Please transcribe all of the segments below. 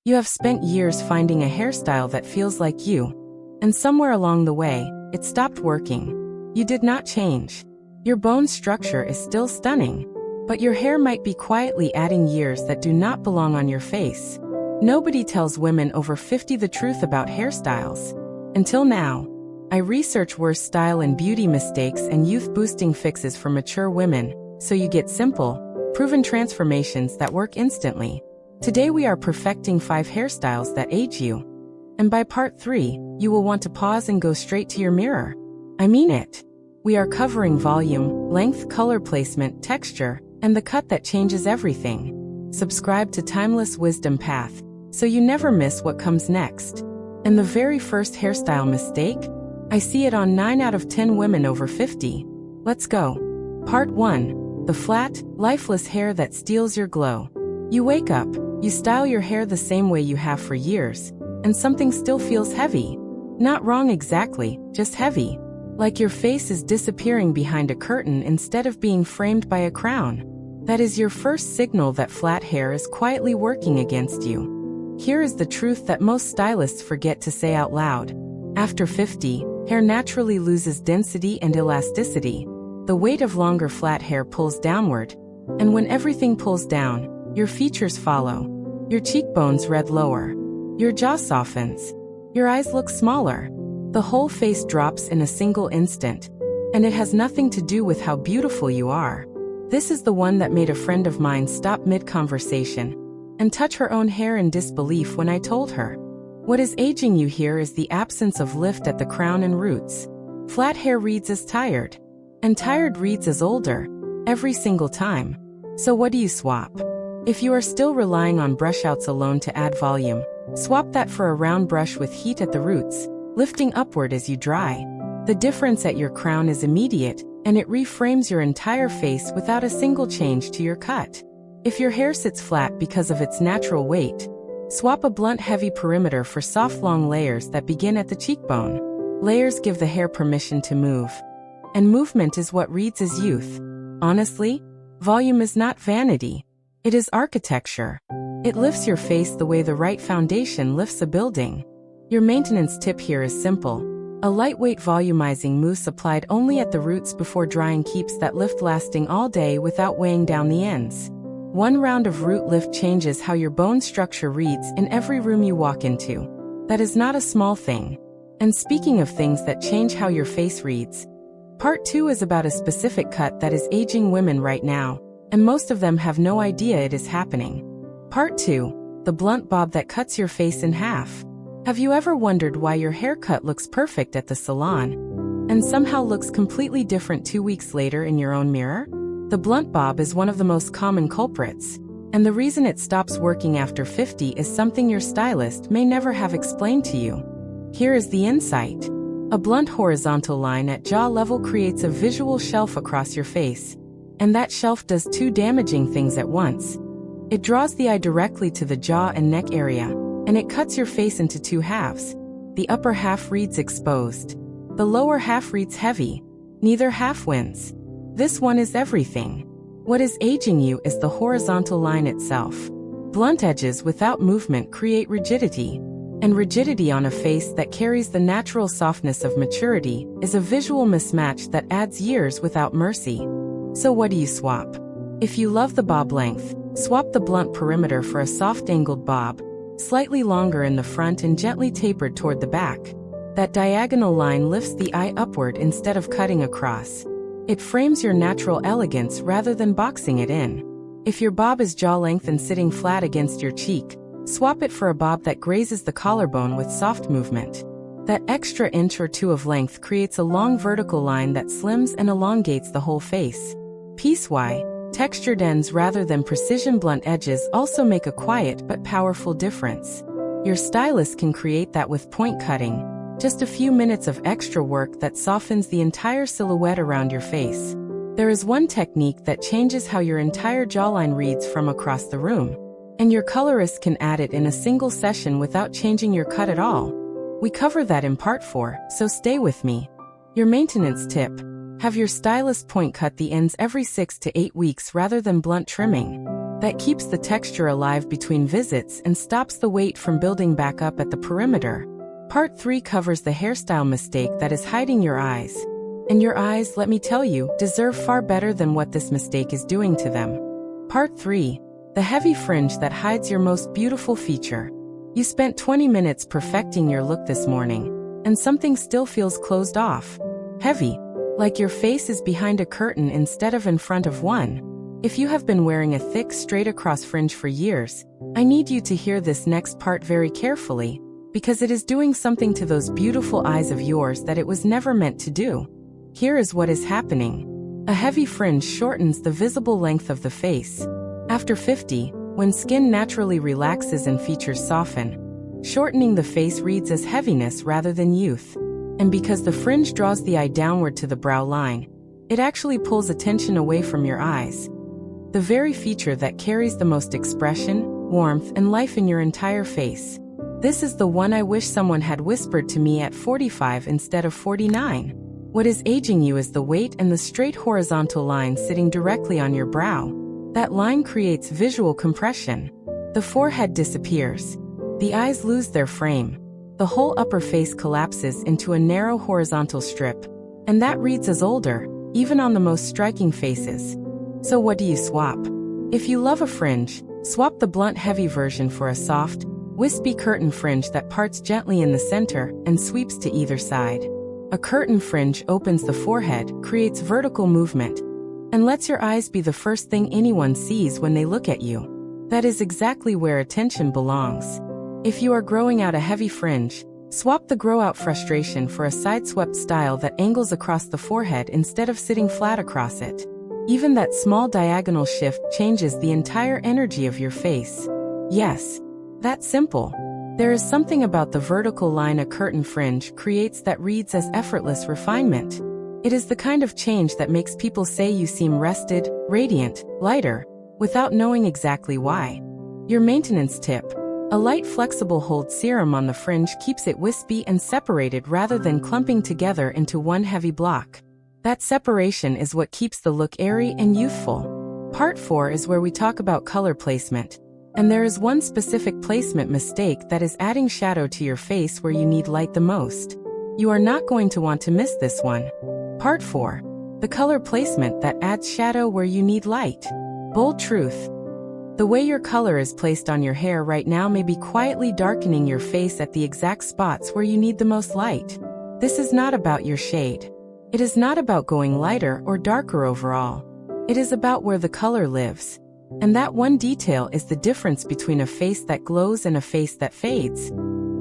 You have spent years finding a hairstyle that feels like you, and somewhere along the way, it stopped working. You did not change. Your bone structure is still stunning, but your hair might be quietly adding years that do not belong on your face. Nobody tells women over 50 the truth about hairstyles. Until now. I research worst style and beauty mistakes and youth-boosting fixes for mature women, so you get simple, proven transformations that work instantly. Today we are perfecting 5 hairstyles that age you. And by part 3, you will want to pause and go straight to your mirror. I mean it. We are covering volume, length, color placement, texture, and the cut that changes everything. Subscribe to Timeless Wisdom Path, so you never miss what comes next. And the very first hairstyle mistake? I see it on 9 out of 10 women over 50. Let's go. Part 1. The flat, lifeless hair that steals your glow. You wake up, you style your hair the same way you have for years, and something still feels heavy. Not wrong exactly, just heavy. Like your face is disappearing behind a curtain instead of being framed by a crown. That is your first signal that flat hair is quietly working against you. Here is the truth that most stylists forget to say out loud. After 50, hair naturally loses density and elasticity. The weight of longer flat hair pulls downward, and when everything pulls down, your features follow. Your cheekbones red lower. Your jaw softens. Your eyes look smaller. The whole face drops in a single instant, and it has nothing to do with how beautiful you are. This is the one that made a friend of mine stop mid-conversation and touch her own hair in disbelief when I told her. What is aging you here is the absence of lift at the crown and roots. Flat hair reads as tired, and tired reads as older, every single time. So what do you swap? If you are still relying on brushouts alone to add volume, swap that for a round brush with heat at the roots, lifting upward as you dry. The difference at your crown is immediate, and it reframes your entire face without a single change to your cut. If your hair sits flat because of its natural weight, swap a blunt heavy perimeter for soft long layers that begin at the cheekbone. Layers give the hair permission to move. And movement is what reads as youth. Honestly, volume is not vanity. It is architecture. It lifts your face the way the right foundation lifts a building. Your maintenance tip here is simple. A lightweight volumizing mousse applied only at the roots before drying keeps that lift lasting all day without weighing down the ends. One round of root lift changes how your bone structure reads in every room you walk into. That is not a small thing. And speaking of things that change how your face reads, part 2 is about a specific cut that is aging women right now, and most of them have no idea it is happening. Part 2. The blunt bob that cuts your face in half. Have you ever wondered why your haircut looks perfect at the salon, and somehow looks completely different 2 weeks later in your own mirror? The blunt bob is one of the most common culprits, and the reason it stops working after 50 is something your stylist may never have explained to you. Here is the insight. A blunt horizontal line at jaw level creates a visual shelf across your face, and that shelf does 2 damaging things at once. It draws the eye directly to the jaw and neck area, and it cuts your face into 2 halves. The upper half reads exposed. The lower half reads heavy. Neither half wins. This one is everything. What is aging you is the horizontal line itself. Blunt edges without movement create rigidity, and rigidity on a face that carries the natural softness of maturity is a visual mismatch that adds years without mercy. So what do you swap? If you love the bob length, swap the blunt perimeter for a soft angled bob, slightly longer in the front and gently tapered toward the back. That diagonal line lifts the eye upward instead of cutting across. It frames your natural elegance rather than boxing it in. If your bob is jaw length and sitting flat against your cheek, swap it for a bob that grazes the collarbone with soft movement. That extra inch or 2 of length creates a long vertical line that slims and elongates the whole face. Piece-wise, textured ends rather than precision blunt edges also make a quiet but powerful difference. Your stylist can create that with point cutting. Just a few minutes of extra work that softens the entire silhouette around your face. There is one technique that changes how your entire jawline reads from across the room, and your colorist can add it in a single session without changing your cut at all. We cover that in part 4, so stay with me. Your maintenance tip. Have your stylist point cut the ends every 6 to 8 weeks rather than blunt trimming. that keeps the texture alive between visits and stops the weight from building back up at the perimeter. Part 3 covers the hairstyle mistake that is hiding your eyes. And your eyes, let me tell you, deserve far better than what this mistake is doing to them. Part 3. The heavy fringe that hides your most beautiful feature. You spent 20 minutes perfecting your look this morning, and something still feels closed off. Heavy, like your face is behind a curtain instead of in front of one. If you have been wearing a thick, straight-across fringe for years, I need you to hear this next part very carefully, because it is doing something to those beautiful eyes of yours that it was never meant to do. Here is what is happening. A heavy fringe shortens the visible length of the face. After 50, when skin naturally relaxes and features soften, shortening the face reads as heaviness rather than youth. And because the fringe draws the eye downward to the brow line, it actually pulls attention away from your eyes. The very feature that carries the most expression, warmth, and life in your entire face. This is the one I wish someone had whispered to me at 45 instead of 49. What is aging you is the weight and the straight horizontal line sitting directly on your brow. That line creates visual compression. The forehead disappears. The eyes lose their frame. The whole upper face collapses into a narrow horizontal strip. And that reads as older, even on the most striking faces. So what do you swap? If you love a fringe, swap the blunt heavy version for a soft, wispy curtain fringe that parts gently in the center and sweeps to either side. A curtain fringe opens the forehead, creates vertical movement, and lets your eyes be the first thing anyone sees when they look at you. That is exactly where attention belongs. If you are growing out a heavy fringe, swap the grow-out frustration for a side-swept style that angles across the forehead instead of sitting flat across it. Even that small diagonal shift changes the entire energy of your face. Yes, that's simple. There is something about the vertical line a curtain fringe creates that reads as effortless refinement. It is the kind of change that makes people say you seem rested, radiant, lighter, without knowing exactly why. Your maintenance tip. A light flexible hold serum on the fringe keeps it wispy and separated rather than clumping together into one heavy block. That separation is what keeps the look airy and youthful. Part 4 is where we talk about color placement. And there is one specific placement mistake that is adding shadow to your face where you need light the most. You are not going to want to miss this one. Part 4. The color placement that adds shadow where you need light. Bold truth. The way your color is placed on your hair right now may be quietly darkening your face at the exact spots where you need the most light. This is not about your shade. It is not about going lighter or darker overall. It is about where the color lives. And that one detail is the difference between a face that glows and a face that fades.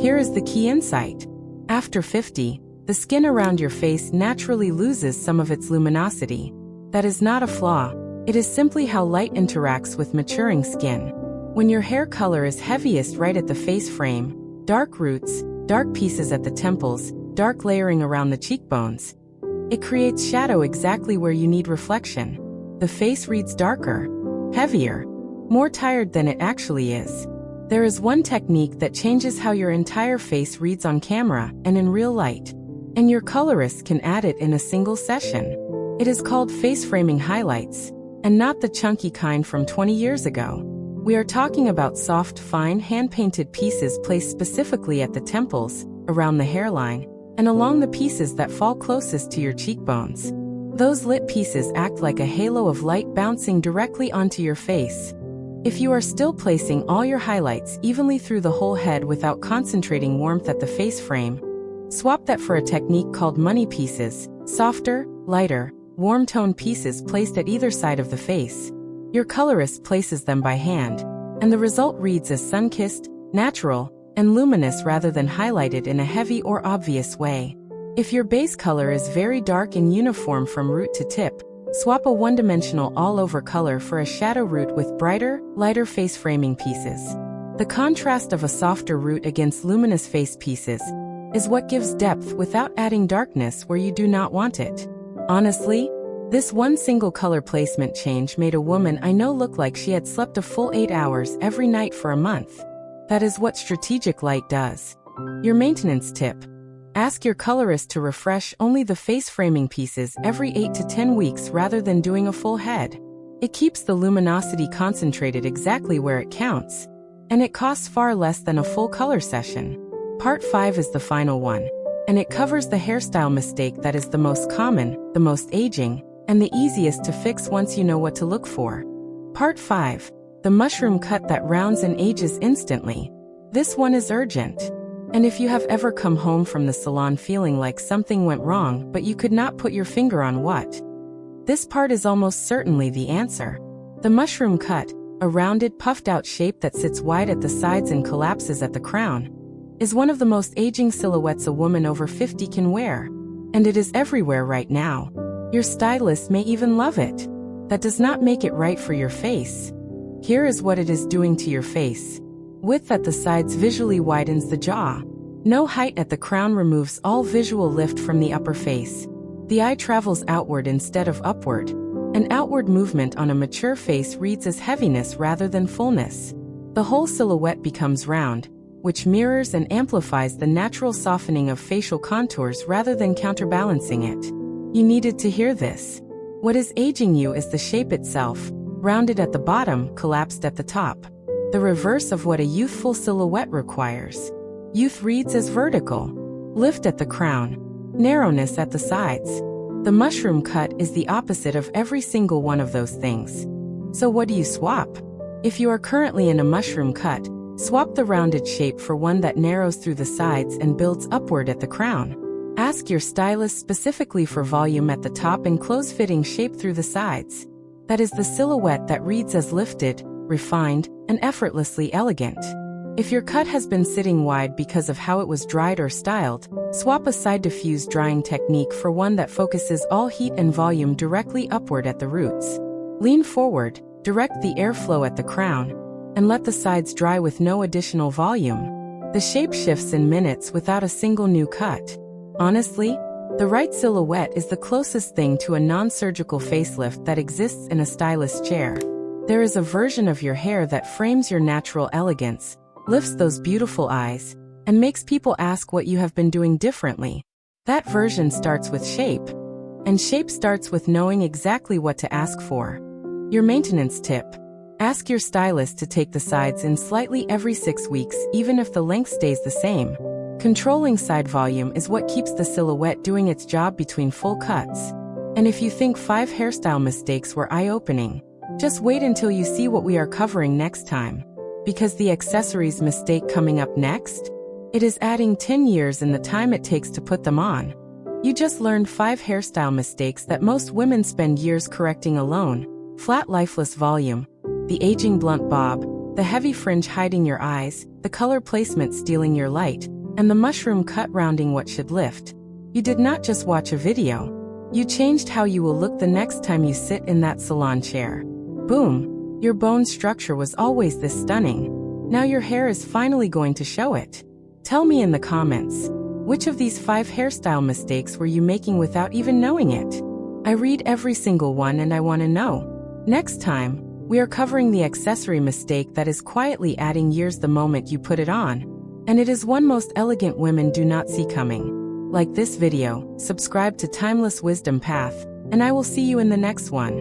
Here is the key insight. After 50, the skin around your face naturally loses some of its luminosity. That is not a flaw. It is simply how light interacts with maturing skin. When your hair color is heaviest right at the face frame, dark roots, dark pieces at the temples, dark layering around the cheekbones, it creates shadow exactly where you need reflection. The face reads darker, heavier, more tired than it actually is. There is one technique that changes how your entire face reads on camera and in real light. And your colorist can add it in a single session. It is called face framing highlights, and not the chunky kind from 20 years ago. We are talking about soft, fine, hand-painted pieces placed specifically at the temples, around the hairline, and along the pieces that fall closest to your cheekbones. Those lit pieces act like a halo of light bouncing directly onto your face. If you are still placing all your highlights evenly through the whole head without concentrating warmth at the face frame, swap that for a technique called money pieces, softer, lighter, warm-toned pieces placed at either side of the face. Your colorist places them by hand, and the result reads as sun-kissed, natural, and luminous rather than highlighted in a heavy or obvious way. If your base color is very dark and uniform from root to tip, swap a one-dimensional all-over color for a shadow root with brighter, lighter face framing pieces. The contrast of a softer root against luminous face pieces is what gives depth without adding darkness where you do not want it. Honestly, this one single color placement change made a woman I know look like she had slept a full 8 hours every night for a month. That is what strategic light does. Your maintenance tip. Ask your colorist to refresh only the face framing pieces every 8 to 10 weeks rather than doing a full head. It keeps the luminosity concentrated exactly where it counts. And it costs far less than a full color session. Part 5 is the final one. And it covers the hairstyle mistake that is the most common, the most aging, and the easiest to fix once you know what to look for. Part 5. The mushroom cut that rounds and ages instantly. This one is urgent. And if you have ever come home from the salon feeling like something went wrong but you could not put your finger on what, this part is almost certainly the answer. The mushroom cut, a rounded, puffed-out shape that sits wide at the sides and collapses at the crown, is one of the most aging silhouettes a woman over 50 can wear. And it is everywhere right now. Your stylist may even love it. That does not make it right for your face. Here is what it is doing to your face. Width at the sides visually widens the jaw. No height at the crown removes all visual lift from the upper face. The eye travels outward instead of upward. An outward movement on a mature face reads as heaviness rather than fullness. The whole silhouette becomes round, which mirrors and amplifies the natural softening of facial contours rather than counterbalancing it. You needed to hear this. What is aging you is the shape itself, rounded at the bottom, collapsed at the top. The reverse of what a youthful silhouette requires. Youth reads as vertical, lift at the crown, narrowness at the sides. The mushroom cut is the opposite of every single one of those things. So what do you swap? If you are currently in a mushroom cut, swap the rounded shape for one that narrows through the sides and builds upward at the crown. Ask your stylist specifically for volume at the top and close-fitting shape through the sides. That is the silhouette that reads as lifted, refined, and effortlessly elegant. If your cut has been sitting wide because of how it was dried or styled, swap a side diffuse drying technique for one that focuses all heat and volume directly upward at the roots. Lean forward, direct the airflow at the crown, and let the sides dry with no additional volume. The shape shifts in minutes without a single new cut. Honestly, the right silhouette is the closest thing to a non-surgical facelift that exists in a stylist's chair. There is a version of your hair that frames your natural elegance, lifts those beautiful eyes, and makes people ask what you have been doing differently. That version starts with shape. And shape starts with knowing exactly what to ask for. Your maintenance tip. Ask your stylist to take the sides in slightly every 6 weeks, even if the length stays the same. Controlling side volume is what keeps the silhouette doing its job between full cuts. And if you think 5 hairstyle mistakes were eye-opening, just wait until you see what we are covering next time. Because the accessories mistake coming up next? It is adding 10 years in the time it takes to put them on. You just learned 5 hairstyle mistakes that most women spend years correcting alone. Flat lifeless volume, the aging blunt bob, the heavy fringe hiding your eyes, the color placement stealing your light, and the mushroom cut rounding what should lift. You did not just watch a video. You changed how you will look the next time you sit in that salon chair. Boom! Your bone structure was always this stunning. Now your hair is finally going to show it. Tell me in the comments, which of these 5 hairstyle mistakes were you making without even knowing it? I read every single one and I want to know. Next time, we are covering the accessory mistake that is quietly adding years the moment you put it on. And it is one most elegant women do not see coming. Like this video, subscribe to Timeless Wisdom Path, and I will see you in the next one.